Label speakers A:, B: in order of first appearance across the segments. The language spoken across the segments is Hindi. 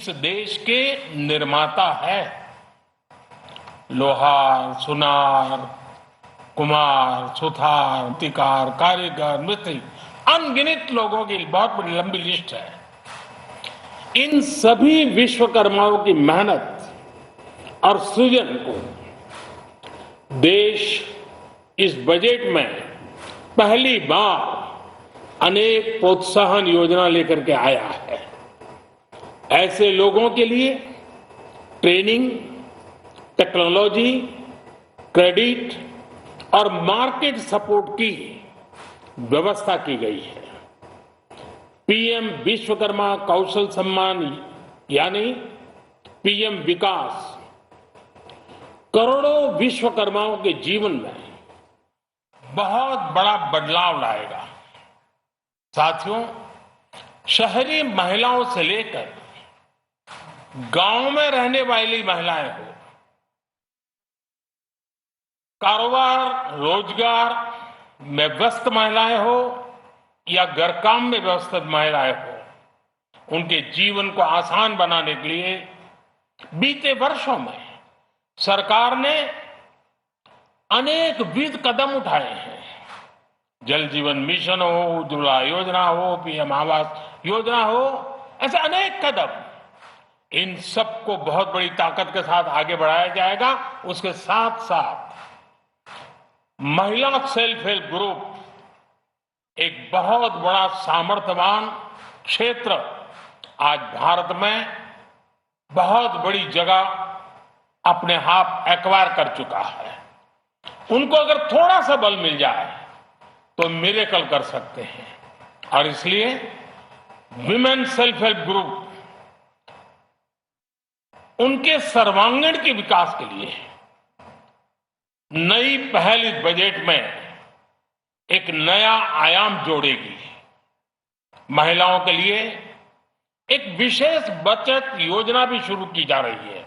A: इस देश के निर्माता है। लोहार, सुनार, कुम्हार, सुथार, मूर्तिकार, कारीगर, मिस्त्री, अनगिनत लोगों की बहुत बड़ी लंबी लिस्ट है। इन सभी विश्वकर्माओं की मेहनत और सृजन को देश इस बजट में पहली बार अनेक प्रोत्साहन योजना लेकर के आया है। ऐसे लोगों के लिए ट्रेनिंग, टेक्नोलॉजी, क्रेडिट और मार्केट सपोर्ट की व्यवस्था की गई है। पीएम विश्वकर्मा कौशल सम्मान यानी पीएम विकास करोड़ों विश्वकर्माओं के जीवन में बहुत बड़ा बदलाव लाएगा। साथियों, शहरी महिलाओं से लेकर गांव में रहने वाली महिलाएं हो, कारोबार रोजगार में व्यस्त महिलाएं हो या घर काम में व्यस्त महिलाएं हो, उनके जीवन को आसान बनाने के लिए बीते वर्षों में सरकार ने अनेक विध कदम उठाए हैं। जल जीवन मिशन हो, उज्ज्वला योजना हो, पीएम आवास योजना हो, ऐसे अनेक कदम। इन सबको बहुत बड़ी ताकत के साथ आगे बढ़ाया जाएगा। उसके साथ साथ महिला सेल्फ हेल्प ग्रुप एक बहुत बड़ा सामर्थ्यवान क्षेत्र आज भारत में बहुत बड़ी जगह अपने हाथ एक्वायर कर चुका है। उनको अगर थोड़ा सा बल मिल जाए तो मिरेकल कर सकते हैं। और इसलिए विमेन सेल्फ हेल्प ग्रुप उनके सर्वांगीण के विकास के लिए नई पहल इस बजट में एक नया आयाम जोड़ेगी। महिलाओं के लिए एक विशेष बचत योजना भी शुरू की जा रही है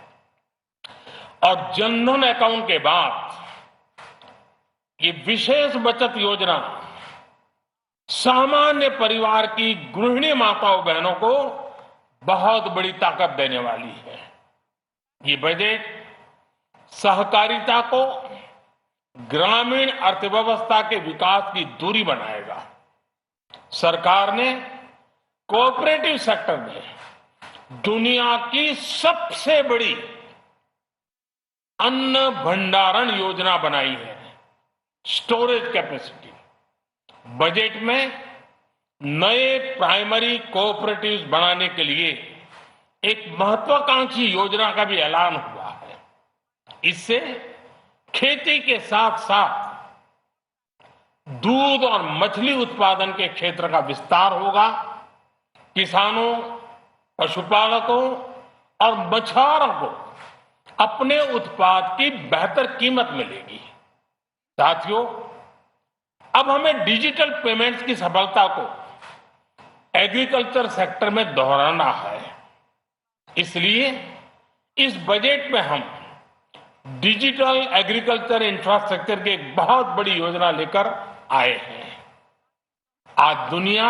A: और जनधन अकाउंट के बाद ये विशेष बचत योजना सामान्य परिवार की गृहिणी माताओं बहनों को बहुत बड़ी ताकत देने वाली है। ये बजट सहकारिता को ग्रामीण अर्थव्यवस्था के विकास की धुरी बनाएगा। सरकार ने कोऑपरेटिव सेक्टर में दुनिया की सबसे बड़ी अन्न भंडारण योजना बनाई है, स्टोरेज कैपेसिटी। बजट में नए प्राइमरी कोऑपरेटिव्स बनाने के लिए एक महत्वाकांक्षी योजना का भी ऐलान हुआ है। इससे खेती के साथ साथ दूध और मछली उत्पादन के क्षेत्र का विस्तार होगा। किसानों, पशुपालकों और मछुआरों को अपने उत्पाद की बेहतर कीमत मिलेगी। साथियों, अब हमें डिजिटल पेमेंट्स की सफलता को एग्रीकल्चर सेक्टर में दोहराना है। इसलिए इस बजट में हम डिजिटल एग्रीकल्चर इंफ्रास्ट्रक्चर की एक बहुत बड़ी योजना लेकर आए हैं। आज दुनिया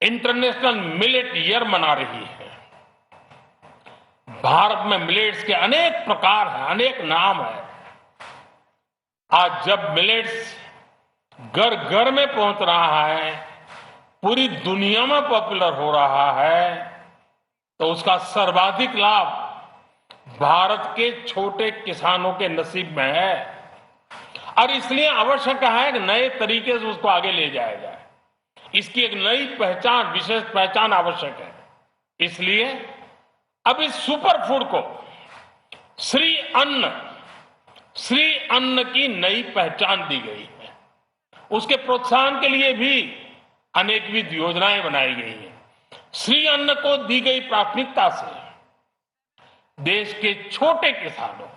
A: इंटरनेशनल मिलेट ईयर मना रही है। भारत में मिलेट्स के अनेक प्रकार हैं, अनेक नाम है। आज जब मिलेट्स घर घर में पहुंच रहा है, पूरी दुनिया में पॉपुलर हो रहा है, तो उसका सर्वाधिक लाभ भारत के छोटे किसानों के नसीब में है। और इसलिए आवश्यक है कि नए तरीके से उसको आगे ले जाया जाए। इसकी एक नई पहचान, विशेष पहचान आवश्यक है। इसलिए अब इस सुपर फूड को श्री अन्न की नई पहचान दी गई है। उसके प्रोत्साहन के लिए भी अनेकविध योजनाएं बनाई गई हैं। श्री अन्न को दी गई प्राथमिकता से देश के छोटे किसानों,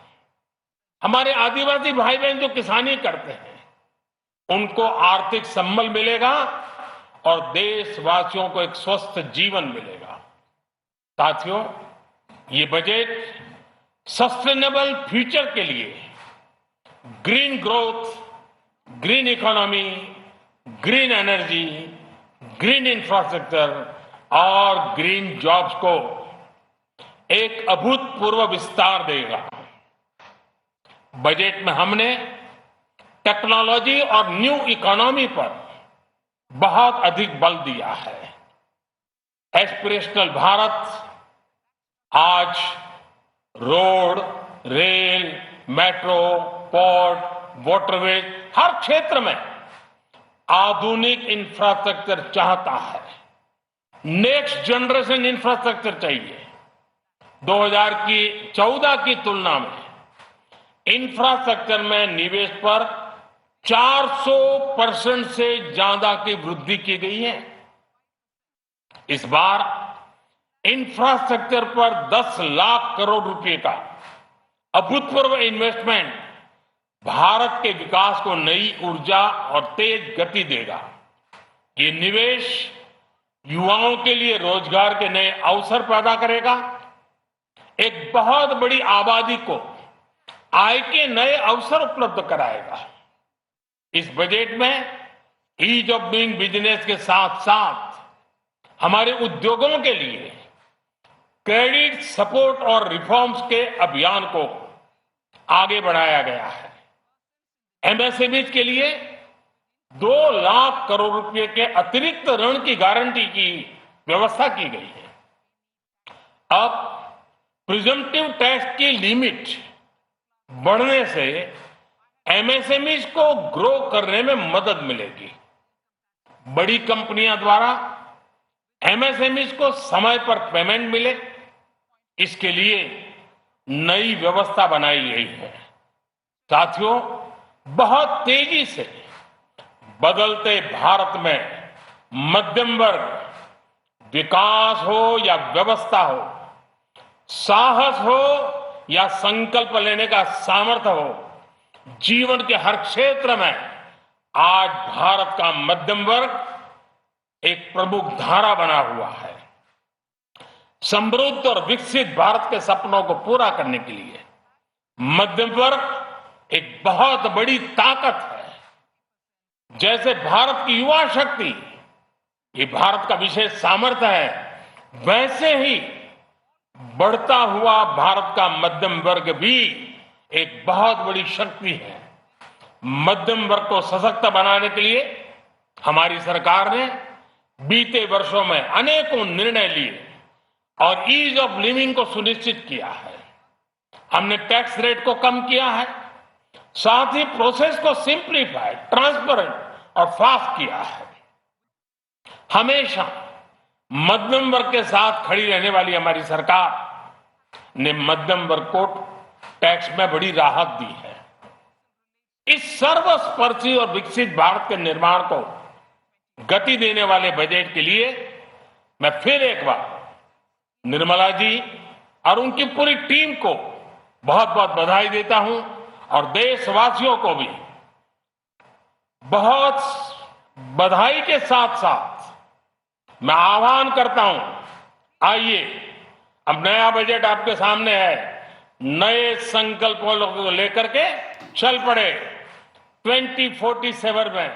A: हमारे आदिवासी भाई बहन जो किसानी करते हैं, उनको आर्थिक संबल मिलेगा और देशवासियों को एक स्वस्थ जीवन मिलेगा। साथियों, ये बजट सस्टेनेबल फ्यूचर के लिए green growth, green economy, green energy, green infrastructure और ग्रीन जॉब्स को एक अभूतपूर्व विस्तार देगा। बजट में हमने टेक्नोलॉजी और न्यू इकोनॉमी पर बहुत अधिक बल दिया है। एस्पिरेशनल भारत आज road, rail, metro, port, waterways हर क्षेत्र में आधुनिक इंफ्रास्ट्रक्चर चाहता है। नेक्स्ट जनरेशन इंफ्रास्ट्रक्चर चाहिए। 2014 की तुलना में इंफ्रास्ट्रक्चर में निवेश पर 400% से ज्यादा की वृद्धि की गई है। इस बार इंफ्रास्ट्रक्चर पर 10 लाख करोड़ रुपए का अभूतपूर्व इन्वेस्टमेंट भारत के विकास को नई ऊर्जा और तेज गति देगा। ये निवेश युवाओं के लिए रोजगार के नए अवसर पैदा करेगा। एक बहुत बड़ी आबादी को आय के नए अवसर उपलब्ध कराएगा। इस बजट में ईज ऑफ डूइंग बिजनेस के साथ साथ हमारे उद्योगों के लिए क्रेडिट सपोर्ट और रिफॉर्म्स के अभियान को आगे बढ़ाया गया है। एमएसएमईज के लिए 2 लाख करोड़ रुपए के अतिरिक्त ऋण की गारंटी की व्यवस्था की गई है। अब प्रिजम्पटिव टैक्स की लिमिट बढ़ने से एमएसएमईज को ग्रो करने में मदद मिलेगी। बड़ी कंपनियों द्वारा एमएसएमईज को समय पर पेमेंट मिले, इसके लिए नई व्यवस्था बनाई गई है। साथियों, बहुत तेजी से बदलते भारत में मध्यम वर्ग, विकास हो या व्यवस्था हो, साहस हो या संकल्प लेने का सामर्थ्य हो, जीवन के हर क्षेत्र में आज भारत का मध्यम वर्ग एक प्रमुख धारा बना हुआ है। समृद्ध और विकसित भारत के सपनों को पूरा करने के लिए मध्यम वर्ग एक बहुत बड़ी ताकत है। जैसे भारत की युवा शक्ति ये भारत का विशेष सामर्थ्य है, वैसे ही बढ़ता हुआ भारत का मध्यम वर्ग भी एक बहुत बड़ी शक्ति है। मध्यम वर्ग को सशक्त बनाने के लिए हमारी सरकार ने बीते वर्षों में अनेकों निर्णय लिए और ईज ऑफ लिविंग को सुनिश्चित किया है। हमने टैक्स रेट को कम किया है, साथ ही प्रोसेस को सिंप्लीफाई, ट्रांसपेरेंट और फास्ट किया है। हमेशा मध्यम वर्ग के साथ खड़ी रहने वाली हमारी सरकार ने मध्यम वर्ग को टैक्स में बड़ी राहत दी है। इस सर्वस्पर्शी और विकसित भारत के निर्माण को गति देने वाले बजट के लिए मैं फिर एक बार निर्मला जी और उनकी पूरी टीम को बहुत बहुत बधाई देता हूं और देशवासियों को भी बहुत बधाई के साथ साथ मैं आह्वान करता हूं, आइए अब नया बजट आपके सामने है, नए संकल्पों को लेकर के चल पड़े। 2047 में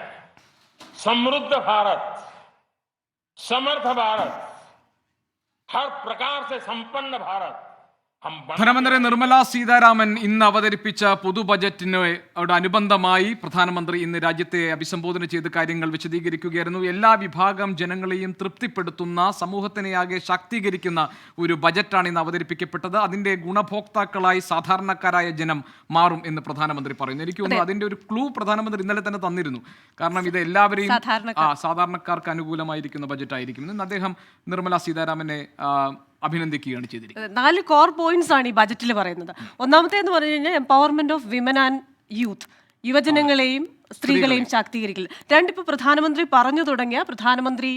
A: समृद्ध भारत, समर्थ भारत, हर प्रकार से संपन्न भारत
B: ധനമന്ത്രി നിർമ്മല സീതാരാമൻ ഇന്ന് അവതരിപ്പിച്ച പൊതു ബജറ്റിനോടനുബന്ധമായി പ്രധാനമന്ത്രി ഇന്ന് രാജ്യത്തെ അഭിസംബോധന ചെയ്ത് കാര്യങ്ങൾ വിശദീകരിക്കുകയായിരുന്നു. എല്ലാ വിഭാഗം ജനങ്ങളെയും തൃപ്തിപ്പെടുത്തുന്ന, സമൂഹത്തിനെയാകെ ശാക്തീകരിക്കുന്ന ഒരു ബജറ്റാണ് ഇന്ന് അവതരിപ്പിക്കപ്പെട്ടത്. അതിന്റെ ഗുണഭോക്താക്കളായി സാധാരണക്കാരായ ജനം മാറും എന്ന് പ്രധാനമന്ത്രി പറയുന്നു. എനിക്ക് തോന്നുന്നു അതിന്റെ ഒരു ക്ലൂ പ്രധാനമന്ത്രി ഇന്നലെ തന്നെ തന്നിരുന്നു. കാരണം ഇത് എല്ലാവരെയും സാധാരണക്കാർക്ക് അനുകൂലമായിരിക്കുന്ന ബജറ്റായിരിക്കും എന്ന് അദ്ദേഹം നിർമ്മല സീതാരാമനെ അഭിനന്ദിക്കുകയാണ് ചെയ്തിരിക്കുന്നത്.
C: 4 കോർ പോയിന്റ്സ് ആണ് ഈ ബജറ്റിൽ പറയുന്നത്. ഒന്നാമത്തേന്ന് പറഞ്ഞു കഴിഞ്ഞാൽ empowerment of women and youth, യുവജനങ്ങളെയും സ്ത്രീകളെയും ശാക്തീകരിക്കൽ. രണ്ടിപ്പോൾ പ്രധാനമന്ത്രി പറഞ്ഞു തുടങ്ങിയ പ്രധാനമന്ത്രി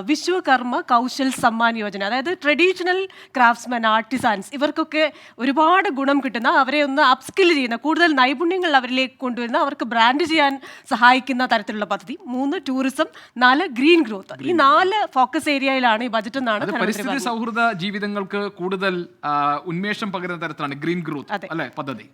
C: വിശ്വകർമ്മ കൗശൽ സമ്മാൻ യോജന, അതായത് ട്രഡീഷണൽ ക്രാഫ്റ്റ്സ്മെൻ, ആർട്ടിസാൻസ്, ഇവർക്കൊക്കെ ഒരുപാട് ഗുണം കിട്ടുന്ന, അവരെ ഒന്ന് അപ്സ്കിൽ ചെയ്യുന്ന, കൂടുതൽ നൈപുണ്യങ്ങൾ അവരിലേക്ക് കൊണ്ടുവരുന്ന, അവർക്ക് ബ്രാൻഡ് ചെയ്യാൻ സഹായിക്കുന്ന തരത്തിലുള്ള പദ്ധതി. 3 ടൂറിസം, 4 ഗ്രീൻ ഗ്രോത്ത്. ഈ 4 ഫോക്കസ് ഏരിയയിലാണ് ഈ ബജറ്റ് എന്നാണ്
B: പരിസ്ഥിതി സൗഹൃദ ജീവിതങ്ങൾക്ക് കൂടുതൽ ഉന്മേഷം പകരുന്ന തരത്തിലാണ് ഗ്രീൻ ഗ്രോത്ത് അല്ലെ പദ്ധതി.